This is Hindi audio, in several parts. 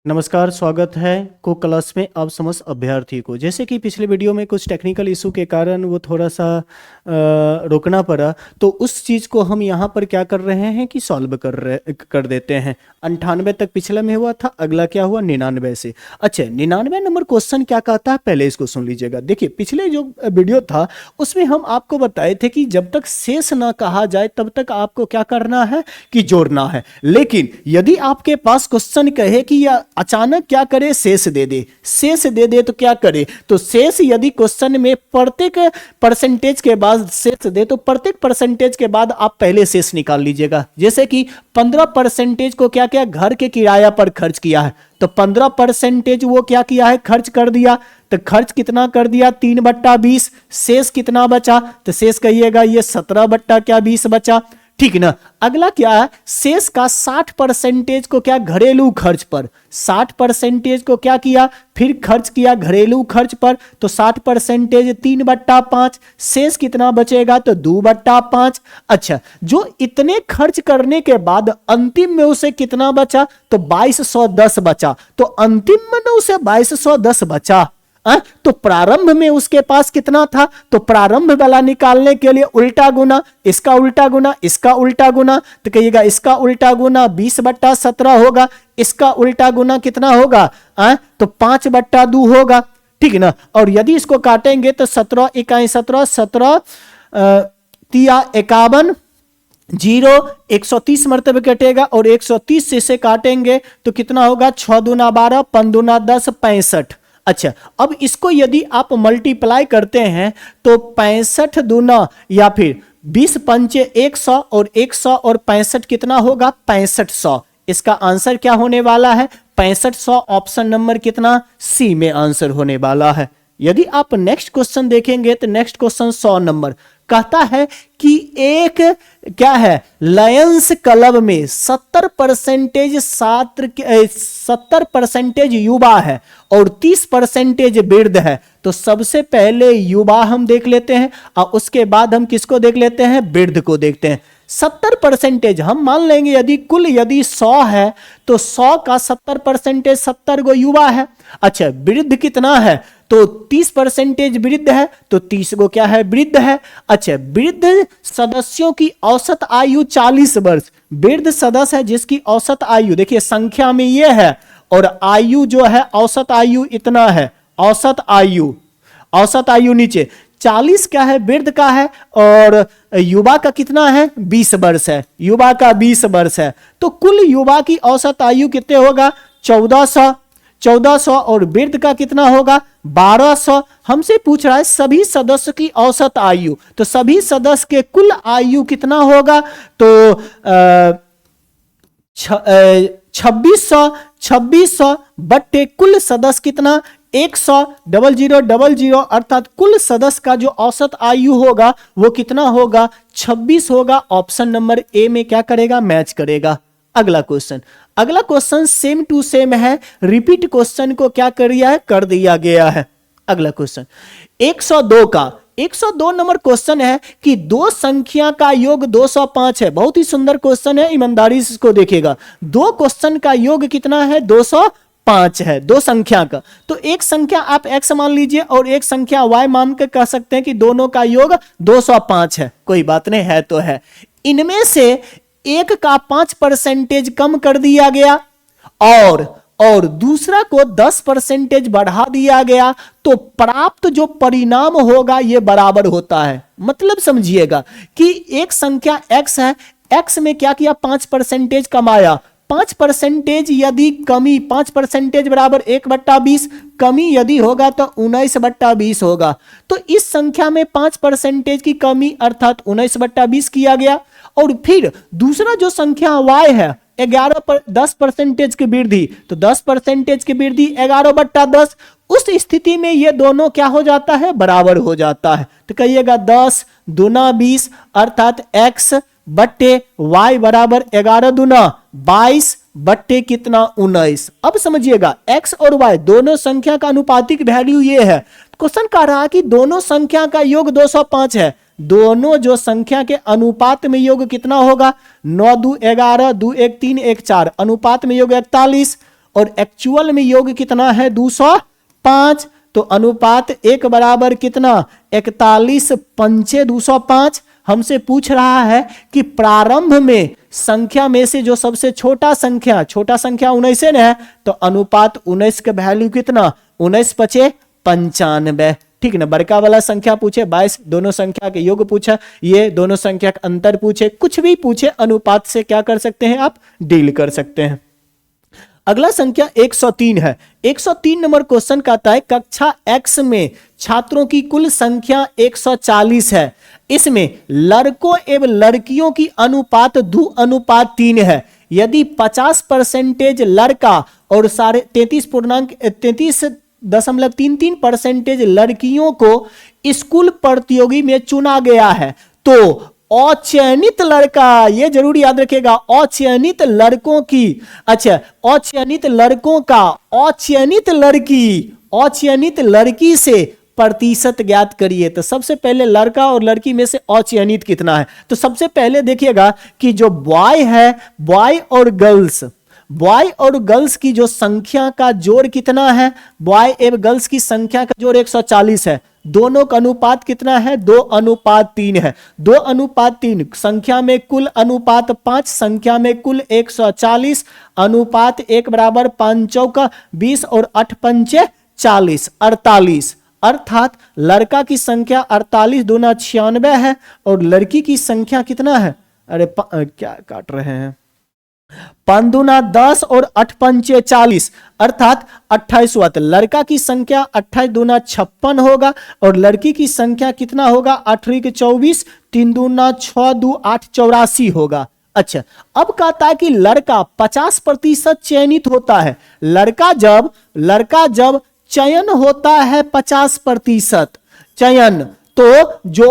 नमस्कार, स्वागत है को क्लास में आप समस्त अभ्यर्थी को। जैसे कि पिछले वीडियो में कुछ टेक्निकल इशू के कारण वो थोड़ा सा रोकना पड़ा, तो उस चीज़ को हम यहाँ पर क्या कर रहे हैं कि सॉल्व कर देते हैं। 98 तक पिछले में हुआ था, अगला क्या हुआ 99 से। अच्छा, 99 नंबर क्वेश्चन क्या कहता है, पहले इसको सुन लीजिएगा। देखिए, पिछले जो वीडियो था उसमें हम आपको बताए थे कि जब तक शेष ना कहा जाए तब तक आपको क्या करना है कि जोड़ना है। लेकिन यदि आपके पास क्वेश्चन कहे कि या अचानक क्या करे, शेष दे दे, शेष दे दे तो क्या करे, तो शेष यदि क्वेश्चन में प्रत्येक परसेंटेज के बाद शेष दे तो प्रत्येक परसेंटेज के बाद आप पहले शेष निकाल लीजिएगा। जैसे कि 15% को क्या क्या घर के किराया पर खर्च किया है, तो 15% वो क्या किया है, खर्च कर दिया। तो खर्च कितना कर दिया, 3/20। शेष कितना बचा, तो शेष कहिएगा ये 17/20 बचा। ठीक ना। अगला क्या है, शेष का 60% को क्या घरेलू खर्च पर, 60% को क्या किया, फिर खर्च किया घरेलू खर्च पर, तो 60% 3/5। शेष कितना बचेगा, तो 2/5। अच्छा, जो इतने खर्च करने के बाद अंतिम में उसे कितना बचा, तो 2210 बचा। तो अंतिम में उसे 2210 बचा। तो प्रारंभ में उसके पास कितना था, तो प्रारंभ वाला निकालने के लिए उल्टा गुना, इसका उल्टा गुना, इसका उल्टा गुना, तो कहिएगा इसका उल्टा गुना 20/17 होगा, इसका उल्टा गुना कितना होगा, तो 5/2 होगा। ठीक ना। और यदि इसको काटेंगे तो 17 इकाई 17, 17 तिया 51, 0 130 मरतबे कटेगा, और 130 से इसे काटेंगे तो कितना होगा, 6 दूना 12, 5 दूना 10, 65। अच्छा, अब इसको यदि आप मल्टीप्लाई करते हैं तो 65 दूना या फिर 20 पंचे 100, और 100 और 65 कितना होगा, 6500। इसका आंसर क्या होने वाला है, 6500। ऑप्शन नंबर कितना, सी में आंसर होने वाला है। यदि आप नेक्स्ट क्वेश्चन देखेंगे तो नेक्स्ट क्वेश्चन 100 नंबर कहता है कि एक क्या है, लायंस क्लब में 70% युवा है और 30% वृद्ध है। तो सबसे पहले युवा हम देख लेते हैं और उसके बाद हम किसको देख लेते हैं, वृद्ध को देखते हैं। 70% हम मान लेंगे, यदि 100 है तो 100 का 70% 70 गो युवा है। अच्छा, वृद्ध कितना है, तो 30% वृद्ध है, तो 30 गो क्या है, वृद्ध है। अच्छा, वृद्ध सदस्यों की औसत आयु 40 वर्ष। वृद्ध सदस्य है जिसकी औसत आयु, देखिए संख्या में ये है और आयु जो है, औसत आयु इतना है, औसत आयु नीचे 40 क्या है, वृद्ध का है, और युवा का कितना है, 20 वर्ष है, युवा का 20 वर्ष है। तो कुल युवा की औसत आयु कितने होगा, 1400, और वृद्ध का कितना होगा, 1200। हमसे पूछ रहा है सभी सदस्य की औसत आयु, तो सभी सदस्य के कुल आयु कितना होगा, तो 2600 बट्टे कुल सदस्य कितना, 100 अर्थात कुल सदस्य का जो औसत आयु होगा वो कितना होगा, 26 होगा। ऑप्शन नंबर ए में क्या करेगा, मैच करेगा। अगला क्वेश्चन सेम टू सेम है, रिपीट क्वेश्चन को क्या कर दिया गया है। अगला क्वेश्चन 102 नंबर क्वेश्चन है कि दो संख्या का योग 205 है। बहुत ही सुंदर क्वेश्चन है, ईमानदारी से इसको देखिएगा। दो क्वेश्चन का योग कितना है, 205 है, दो संख्या का। तो एक संख्या आप x मान लीजिए और एक संख्या y मान के कह सकते हैं कि दोनों का योग 205 है। कोई बात नहीं, है तो है। इनमें से एक का 5% कम कर दिया गया और दूसरा को 10% बढ़ा दिया गया, तो प्राप्त जो परिणाम होगा ये बराबर होता है। मतलब समझिएगा कि एक संख्या x है, x में क्या किया, 5% कमाया। 5% यदि कमी, 5% बराबर 1/20, कमी यदि होगा तो 19/20 होगा। तो इस संख्या में 5% की कमी अर्थात 19/20 किया गया। और फिर दूसरा जो संख्या y है, 10% की वृद्धि, तो 10% की वृद्धि 11/10। उस स्थिति में ये दोनों क्या हो जाता है, बराबर हो जाता है। तो कहिएगा 10 दूना 20 अर्थात x बट्टे y बराबर 11 दूना 22 बट्टे कितना, 19। अब समझिएगा x और y दोनों संख्या का अनुपातिक वैल्यू ये है। क्वेश्चन कह रहा है कि दोनों संख्या का योग 205 है, दोनों जो संख्या के अनुपात में योग कितना होगा, 9 2 11, 2 1 3 1 4, अनुपात में योग 41। और एक्चुअल में योग कितना है 205। तो अनुपात 1 बराबर कितना 41 पंचे 205। हमसे पूछ रहा है कि प्रारंभ में संख्या में से जो सबसे छोटा संख्या 19 है, तो अनुपात 19 का वैल्यू कितना 19 पचे 95। ठीक ना, बड़का वाला संख्या पूछे 22, दोनों संख्या के योग पूछा, ये दोनों संख्या का अंतर पूछे, कुछ भी पूछे, अनुपात से क्या कर सकते हैं आप डील कर सकते हैं। अगला संख्या 103 है। 103 नंबर क्वेश्चन कहता है कक्षा X में छात्रों की कुल संख्या 140 है। इसमें लड़कों एवं लड़कियों की अनुपात 2:3 है। यदि 50% लड़का और 33.33% लड़कियों को स्कूल प्रतियोगी में चुना गया है, तो अचयनित लड़का, ये जरूर याद रखिएगा, अचयनित लड़कों की, अच्छा अचयनित लड़कों का अचयनित लड़की से प्रतिशत ज्ञात करिए। तो सबसे पहले लड़का और लड़की में से अचयनित कितना है, तो सबसे पहले देखिएगा कि जो बॉय है, बॉय और गर्ल्स की जो संख्या का जोड़ कितना है, बॉय एवं गर्ल्स की संख्या का जोड़ 140 है। दोनों का अनुपात कितना है 2:3 है। 2:3 संख्या में कुल अनुपात 5, संख्या में कुल 140, अनुपात 1 बराबर 5 चौका 20 और 8 पंचे 40 48। अर्थात लड़का की संख्या 48 दूना 96 है और लड़की की संख्या कितना है, अरे क्या काट रहे हैं, 5 दूना 10 और 8 पंचे 40, अर्थात 28 हुआ। तो लड़का की संख्या 28 दूना 56 होगा और लड़की की संख्या कितना होगा 8 के 24, 3 दूना 6 दू 8 84 होगा। अच्छा, अब कहता है कि लड़का 50% चयनित होता है। लड़का जब चयन होता है 50% चयन, तो जो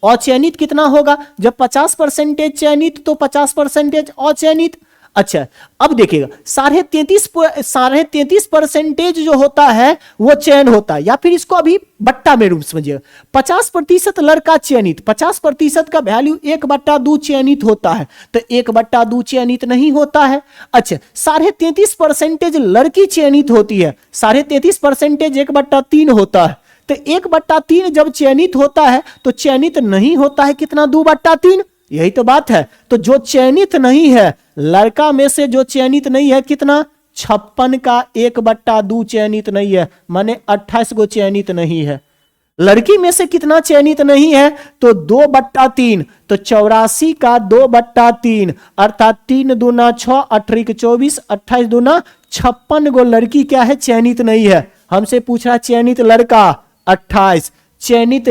अचयनित कितना होगा, जब 50% चयनित तो 50% अचयनित। अच्छा, अब देखिएगा 33.33% जो होता है वो चयन होता है, या फिर इसको अभी बट्टा में रूप समझिएगा। 50% लड़का चयनित, 50% का वैल्यू 1/2 चयनित होता है, तो 1/2 चयनित नहीं होता है। अच्छा, 33.5% लड़की चयनित होती है, 33.5% 1/3 होता है। तो 1/3 जब चयनित होता है तो चयनित नहीं होता है कितना 2/3, यही तो बात है। तो जो चयनित नहीं है, लड़का में से जो चयनित नहीं है कितना 56 का 1/2 चयनित नहीं है, माने 28 को चयनित नहीं है। लड़की में से कितना चयनित नहीं है, तो 2/3, तो 84 का 2/3, अर्थात 3 दूना 6, 8 के 24, 28 दूना 56 गो लड़की क्या है चयनित नहीं है। हमसे पूछ रहा चयनित लड़का 28, चयनित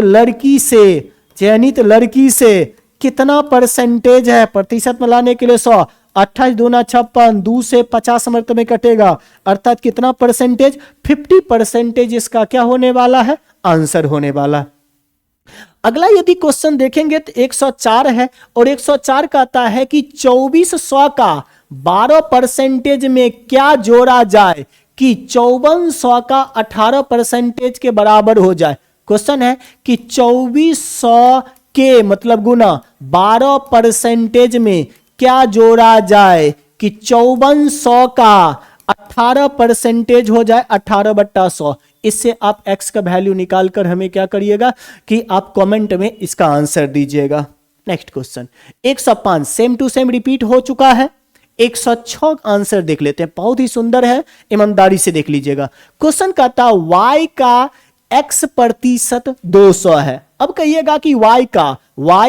लड़की से कितना परसेंटेज है, प्रतिशत में लाने के लिए 100, 28 दूना 56, 2 से 50 मर्त में कटेगा, अर्थात कितना परसेंटेज 50% इसका क्या होने वाला है आंसर होने वाला। अगला यदि क्वेश्चन देखेंगे तो 104 है और 104 कहता है कि 2400 का 12% में क्या जोड़ा जाए कि 5400 का 18% के बराबर हो जाए। क्वेश्चन है कि 2400 के मतलब गुना 12% में क्या जोड़ा जाए कि 5400 का 18% हो जाए 18/100। इससे आप x का वैल्यू निकालकर हमें क्या करिएगा कि आप कमेंट में इसका आंसर दीजिएगा। Next question 105 same to same repeat हो चुका है। 106 आंसर देख लेते हैं, बहुत ही सुंदर है, ईमानदारी से देख लीजिएगा। क्वेश्चन कहता y का x% 200 है। अब कहिएगा कि y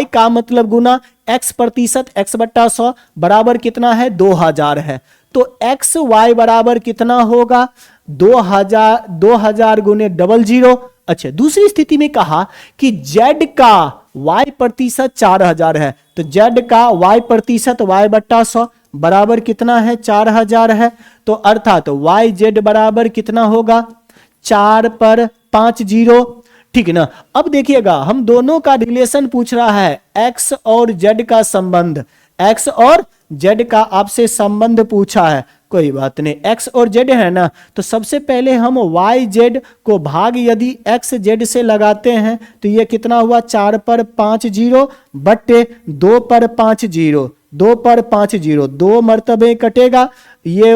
का मतलब गुना x% x/100 बराबर कितना है 2000 है। तो xy बराबर कितना होगा 2000 गुने 00। अच्छा, दूसरी स्थिति में कहा कि z का y% 4000 है, तो z का y% y/100 बराबर कितना है 4000 है। तो अर्थात yz बराबर कितना होगा 4 पर 5 0, ठीक है ना। अब देखिएगा हम दोनों का रिलेशन पूछ रहा है, x और z का संबंध, x और z का आपसे संबंध पूछा है। कोई बात नहीं, x और z है ना, तो सबसे पहले हम y z को भाग यदि x z से लगाते हैं तो ये कितना हुआ, 4 पर 5 0 बट्टे 2 पर 5 0, 2 पर 5 0, 2 मर्तबे कटेगा, ये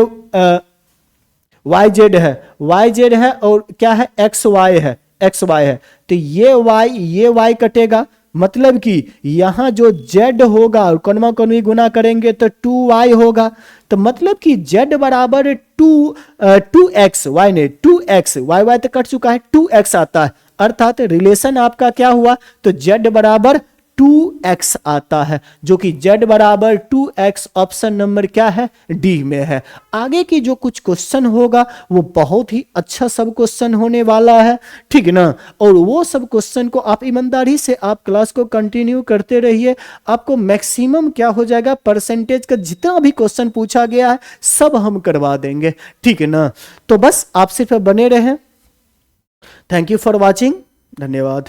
y z है और क्या है, x y है, तो ये y कटेगा, मतलब कि यहां जो z होगा और कौनमा कौनवी गुना करेंगे तो 2y होगा, तो मतलब कि z बराबर 2x, y ने 2x, y तो कट चुका है, 2x आता है, अर्थात रिलेशन आपका क्या हुआ, तो z बराबर 2x आता है, जो कि z बराबर 2x ऑप्शन नंबर क्या है, डी में है। आगे की जो कुछ क्वेश्चन होगा वो बहुत ही अच्छा सब क्वेश्चन होने वाला है, ठीक ना, और वो सब क्वेश्चन को आप ईमानदारी से आप क्लास को कंटिन्यू करते रहिए, आपको मैक्सिमम क्या हो जाएगा, परसेंटेज का जितना भी क्वेश्चन पूछा गया है सब हम करवा देंगे, ठीक है ना। तो बस आप सिर्फ बने रहें। थैंक यू फॉर वॉचिंग, धन्यवाद।